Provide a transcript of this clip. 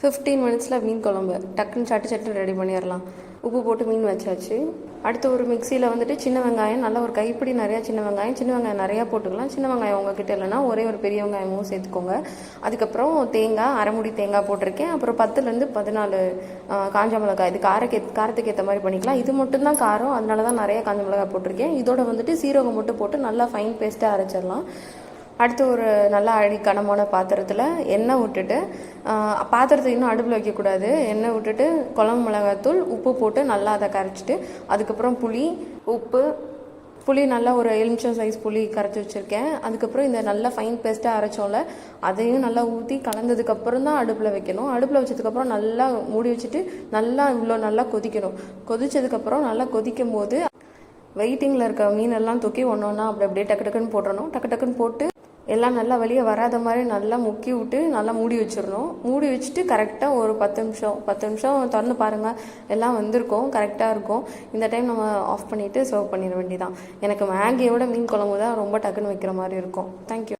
15 மினிட்ஸில் மீன் குழம்பு டக்குன்னு சட்டு ரெடி பண்ணிடலாம். உப்பு போட்டு மீன் வச்சாச்சு. அடுத்து ஒரு மிக்சியில் வந்துட்டு சின்ன வெங்காயம், நல்லா ஒரு கைப்பிடி நிறையா சின்ன வெங்காயம் நிறையா போட்டுக்கலாம். சின்ன வெங்காயம் உங்ககிட்ட இல்லைன்னா ஒரே ஒரு பெரிய வெங்காயமும் சேர்த்துக்கோங்க. அதுக்கப்புறம் தேங்காய், அரை மூடி தேங்காய் போட்டிருக்கேன். அப்புறம் 10லேருந்து 14 காஞ்ச மிளகாய். இது காரத்துக்கு ஏற்ற மாதிரி பண்ணிக்கலாம். இது மட்டும்தான் காரம், அதனால தான் நிறையா காஞ்ச மிளகாய் போட்டிருக்கேன். இதோட வந்துட்டு சீரகம் மட்டும் போட்டு நல்லா ஃபைன் பேஸ்ட்டாக அரைச்சிடலாம். அடுத்து ஒரு நல்லா கனமான பாத்திரத்தில் எண்ணெய் விட்டுட்டு, பாத்திரத்தை இன்னும் அடுப்பில் வைக்கக்கூடாது. எண்ணெய் விட்டுட்டு குழம்பு மிளகாத்தூள், உப்பு போட்டு நல்லா அதை கரைச்சிட்டு, அதுக்கப்புறம் புளி நல்லா ஒரு எலுமிச்சம் சைஸ் புளி கரைச்சி வச்சுருக்கேன். அதுக்கப்புறம் இந்த நல்லா ஃபைன் பேஸ்ட்டாக அரைச்சோம்ல, அதையும் நல்லா ஊற்றி கலந்ததுக்கப்புறம் தான் அடுப்பில் வைக்கணும். அடுப்பில் வச்சதுக்கப்புறம் நல்லா மூடி வச்சுட்டு நல்லா கொதிக்கணும். கொதிச்சதுக்கப்புறம் நல்லா கொதிக்கும் போது வெயிட்டிங்கில் இருக்க மீனெல்லாம் தூக்கி ஒன்றா அப்படியே டக்குன்னு போட்டுறணும். டக்குன்னு போட்டு எல்லாம் நல்லா வெளியே வராத மாதிரி நல்லா முக்கி விட்டு நல்லா மூடி வச்சிடணும். மூடி வச்சுட்டு கரெக்டாக ஒரு 10 நிமிஷம் திறந்து பாருங்கள், எல்லாம் வந்திருக்கும், கரெக்டாக இருக்கும். இந்த டைம் நம்ம ஆஃப் பண்ணிவிட்டு சர்வ் பண்ணிட வேண்டியதான். எனக்கு மேகியோட மீன் குழம்பு தான் ரொம்ப டக்குன்னு வைக்கிற மாதிரி இருக்கும். தேங்க்யூ.